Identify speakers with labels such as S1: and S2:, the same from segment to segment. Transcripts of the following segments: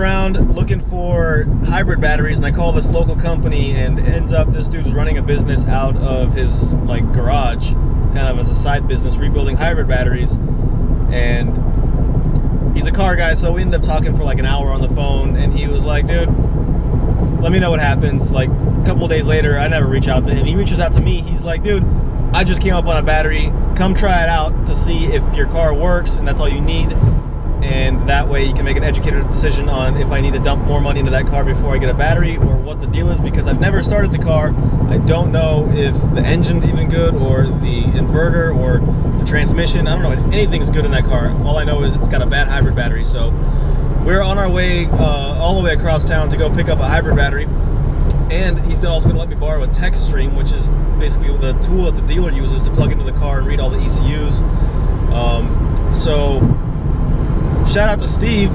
S1: around looking for hybrid batteries, and I call this local company, and ends up this dude's running a business out of his like garage, kind of as a side business, rebuilding hybrid batteries. And he's a car guy, so we ended up talking for like an hour on the phone, and he was like, dude, let me know what happens. Like a couple of days later, I never reach out to him. He reaches out to me. He's like, dude, I just came up on a battery. Come try it out to see if your car works, and that's all you need. And that way you can make an educated decision on if I need to dump more money into that car before I get a battery, or what the deal is, because I've never started the car. I don't know if the engine's even good, or the inverter, or the transmission. I don't know if anything's good in that car. All I know is it's got a bad hybrid battery. So we're on our way all the way across town to go pick up a hybrid battery. And he's also going to let me borrow a text stream, which is basically the tool that the dealer uses to plug into the car and read all the ECUs. So shout out to Steve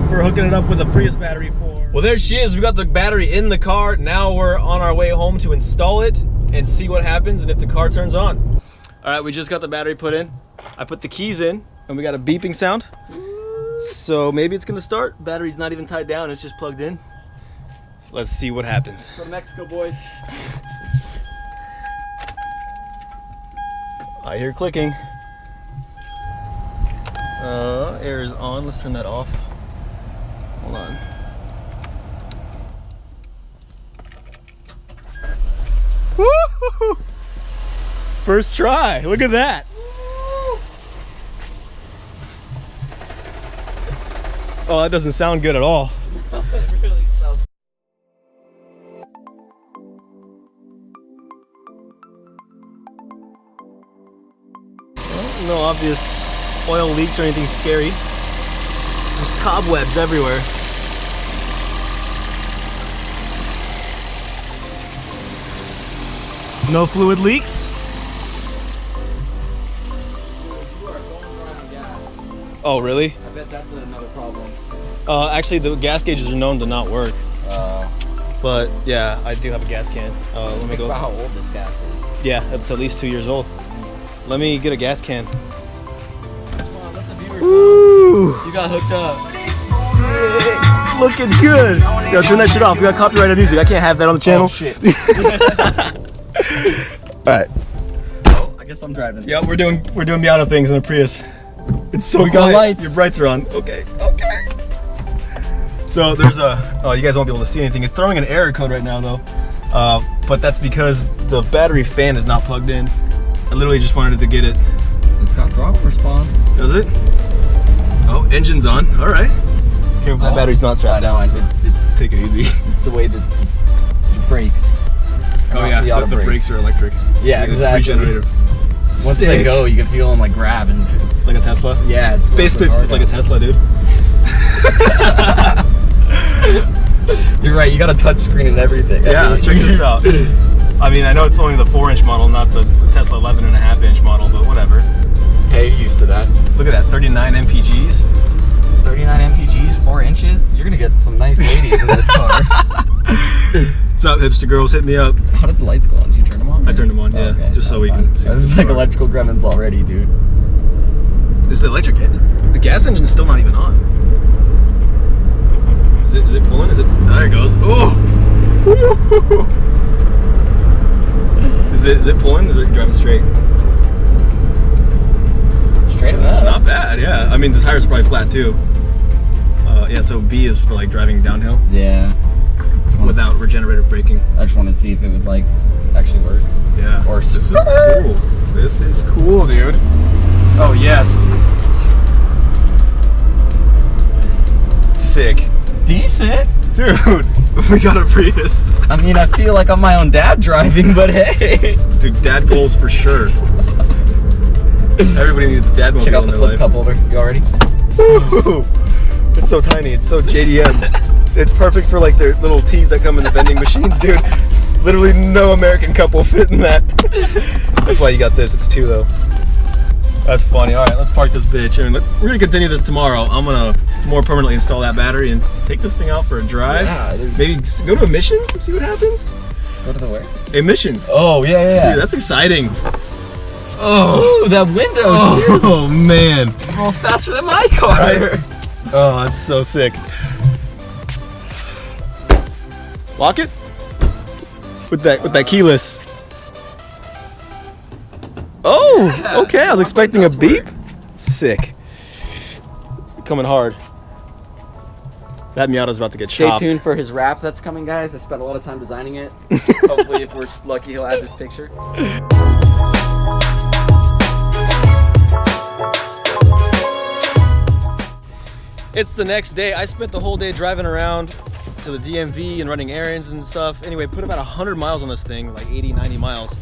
S1: for hooking it up with a Prius battery for... Well, there she is. We got the battery in the car. Now we're on our way home to install it and see what happens and if the car turns on. All right, we just got the battery put in. I put the keys in and we got a beeping sound. So maybe it's going to start. Battery's not even tied down. It's just plugged in. Let's see what happens. From Mexico, boys. I hear clicking. Air is on. Let's turn that off. Hold on. Woo! First try. Look at that. Oh, that doesn't sound good at all.
S2: It really sounds.
S1: No obvious oil leaks or anything scary. There's cobwebs everywhere. No fluid leaks?
S2: You are going dry on gas.
S1: Oh, really?
S2: I bet that's another problem.
S1: Actually, the gas gauges are known to not work. But yeah, I do have a gas can. Let me
S2: Think
S1: go.
S2: about how old this gas is.
S1: Yeah, it's at least 2 years old. Let me get a gas can.
S2: Come on, let the viewers
S1: Woo!
S2: know. You got hooked up.
S1: Looking good. Yo, turn that shit off. We got copyrighted music. I can't have that on the channel.
S2: Oh, shit.
S1: All right.
S2: Oh, I guess I'm driving.
S1: Yeah, we're doing Miata things in a Prius. It's so
S2: We got
S1: quiet.
S2: lights.
S1: Your brights are on. Okay. So there's a. Oh, you guys won't be able to see anything. It's throwing an error code right now though, but that's because the battery fan is not plugged in. I literally just wanted to get it.
S2: It's got throttle response.
S1: Does it? Oh, engine's on. All right. Careful, that battery's not strapped down. So
S2: It's
S1: take it easy.
S2: It's the way that it brakes.
S1: Oh yeah, the brakes are electric.
S2: Yeah, exactly.
S1: It's regenerative.
S2: Once they go, you can feel them like grab and.
S1: Like a Tesla?
S2: Yeah, it's
S1: basically it's like a Tesla, dude.
S2: You're right, you got a touch screen and everything.
S1: Yeah, check this out. I mean, I know it's only the 4-inch model, not the Tesla 11.5-inch model, but whatever.
S2: Hey, you're used to that.
S1: Look at that, 39 MPGs.
S2: 39 MPGs, 4 inches. You're gonna get some nice ladies in this car.
S1: What's up, hipster girls? Hit me up.
S2: How did the lights go on? Did you turn them on?
S1: I turned them on, yeah,
S2: okay,
S1: just so we can see.
S2: This is like electrical gremlins already, dude.
S1: Is the electric? The gas engine's still not even on. Is it pulling? Is it? Oh, there it goes. Oh! Is it pulling? Is it driving straight?
S2: Straight up.
S1: Not bad, yeah. I mean, the tires are probably flat too. Yeah, so B is for like driving downhill.
S2: Yeah.
S1: Without regenerative braking.
S2: I just wanted to see if it would like actually work.
S1: Yeah.
S2: Or
S1: this is cool. This is cool, dude. Oh yes. Sick.
S2: Decent.
S1: Dude, we got a Prius.
S2: I mean, I feel like I'm my own dad driving, but hey.
S1: Dude, dad goals for sure. Everybody needs dad mobile.
S2: Check out
S1: in
S2: the
S1: their
S2: flip
S1: life.
S2: cup holder. You already?
S1: Woo! It's so tiny. It's so JDM. It's perfect for like their little teas that come in the vending machines, dude. Literally no American cup will fit in that. That's why you got this. It's 2 though. That's funny. All right, let's park this bitch, and we're gonna continue this tomorrow. I'm gonna more permanently install that battery and take this thing out for a drive. Yeah, maybe go to emissions and see what happens.
S2: Go to the where?
S1: Emissions.
S2: Oh yeah.
S1: See, that's exciting. Oh,
S2: ooh, that window.
S1: Oh man,
S2: it rolls faster than my car.
S1: Right? Oh, that's so sick. Lock it? With that keyless. Oh,
S2: Yeah,
S1: okay. I was expecting a
S2: does
S1: beep.
S2: work.
S1: Sick. Coming hard. That Miata's about to get
S2: Stay
S1: chopped.
S2: tuned for his wrap that's coming, guys. I spent a lot of time designing it. Hopefully, if we're lucky, he'll add this picture.
S1: It's the next day. I spent the whole day driving around to the DMV and running errands and stuff. Anyway, put about 100 miles on this thing, like 80, 90 miles.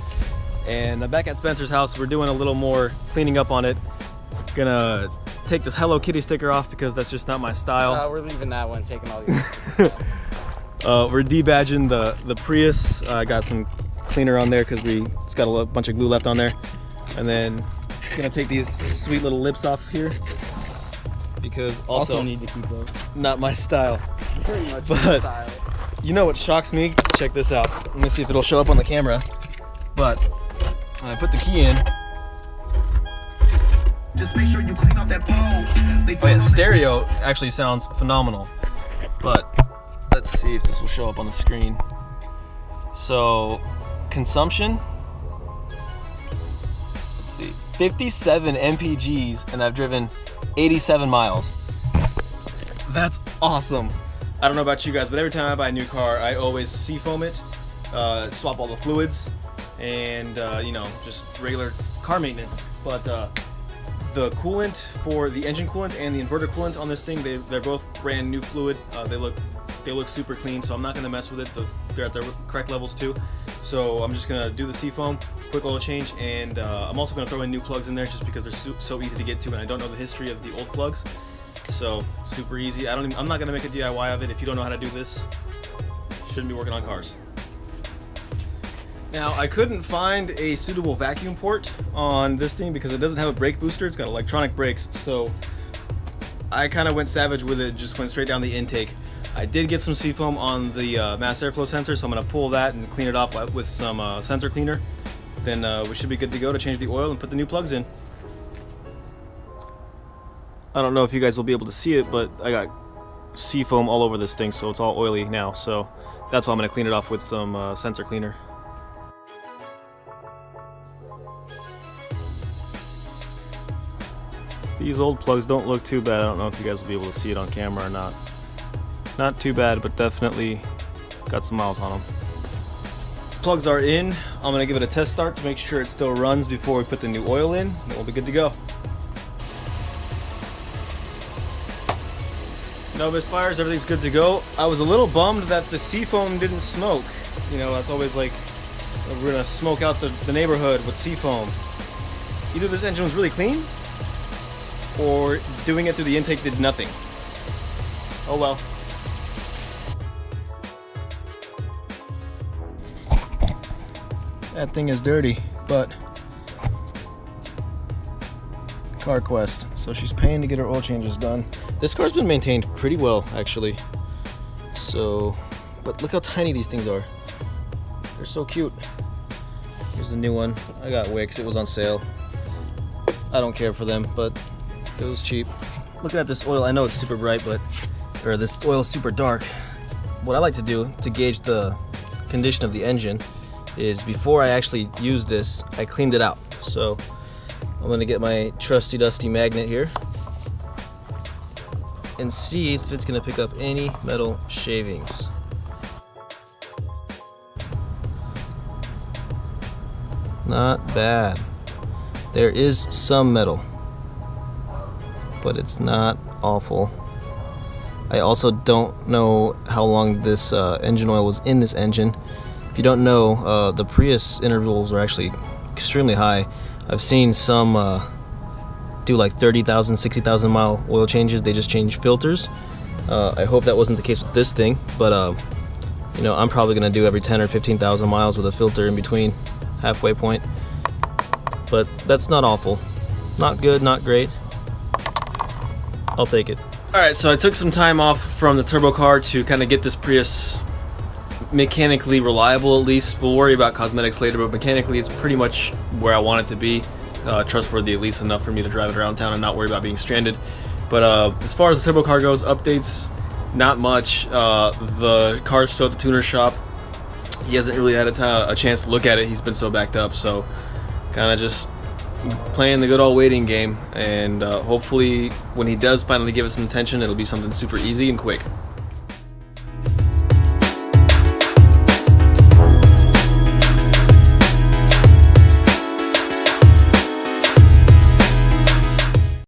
S1: And back at Spencer's house, we're doing a little more cleaning up on it. Gonna take this Hello Kitty sticker off because that's just not my style.
S2: We're leaving that one, taking all these.
S1: We're debadging the Prius. I got some cleaner on there because it's got a bunch of glue left on there. And then gonna take these sweet little lips off here because also
S2: need to keep those.
S1: not my style.
S2: Very much
S1: But-
S2: style.
S1: You know what shocks me? Check this out. Let me see if it'll show up on the camera. But when I put the key in,
S3: Just make sure you clean up that pole.
S1: oh yeah, stereo actually sounds phenomenal. But let's see if this will show up on the screen. So consumption, let's see, 57 MPGs, and I've driven 87 miles. That's awesome. I don't know about you guys, but every time I buy a new car, I always seafoam it, swap all the fluids, and you know, just regular car maintenance. But the coolant for the engine coolant and the inverter coolant on this thing, they're both brand new fluid. They look super clean, so I'm not gonna mess with it. They're at their correct levels too. So I'm just gonna do the seafoam, quick oil change, and I'm also gonna throw in new plugs in there just because they're so easy to get to, and I don't know the history of the old plugs. So super easy. I'm not gonna make a DIY of it. If you don't know how to do this, shouldn't be working on cars. Now, I couldn't find a suitable vacuum port on this thing because it doesn't have a brake booster. It's got electronic brakes, so I kind of went savage with it, just went straight down the intake. I did get some seafoam on the mass airflow sensor, so I'm going to pull that and clean it off with some sensor cleaner. Then we should be good to go to change the oil and put the new plugs in. I don't know if you guys will be able to see it, but I got seafoam all over this thing, so it's all oily now. So that's why I'm going to clean it off with some sensor cleaner. These old plugs don't look too bad. I don't know if you guys will be able to see it on camera or not. Not too bad, but definitely got some miles on them. Plugs are in. I'm gonna give it a test start to make sure it still runs before we put the new oil in. Then we'll be good to go. No misfires, everything's good to go. I was a little bummed that the seafoam didn't smoke. You know, that's always like, we're gonna smoke out the neighborhood with seafoam. Either this engine was really clean, or doing it through the intake did nothing. Oh well. That thing is dirty, but CarQuest. So she's paying to get her oil changes done. This car's been maintained pretty well, actually. So, but look how tiny these things are. They're so cute. Here's the new one. I got Wix, it was on sale. I don't care for them, but it was cheap. Looking at this oil, I know it's super bright, or this oil is super dark. What I like to do to gauge the condition of the engine is before I actually use this, I cleaned it out. So I'm gonna get my trusty dusty magnet here and see if it's gonna pick up any metal shavings. Not bad. There is some metal, but it's not awful. I also don't know how long this engine oil was in this engine. If you don't know, the Prius intervals are actually extremely high. I've seen some do like 30,000, 60,000 mile oil changes. They just change filters. I hope that wasn't the case with this thing, but you know, I'm probably gonna do every 10 or 15,000 miles with a filter in between, halfway point. But that's not awful. Not good, not great. I'll take it. Alright, so I took some time off from the turbo car to kind of get this Prius mechanically reliable, at least. We'll worry about cosmetics later, but mechanically it's pretty much where I want it to be. Trustworthy at least enough for me to drive it around town and not worry about being stranded. But as far as the turbo car goes, updates not much. The car's still at the tuner shop. He hasn't really had a chance to look at it. He's been so backed up, so kind of just playing the good old waiting game, and hopefully when he does finally give us some attention, it'll be something super easy and quick.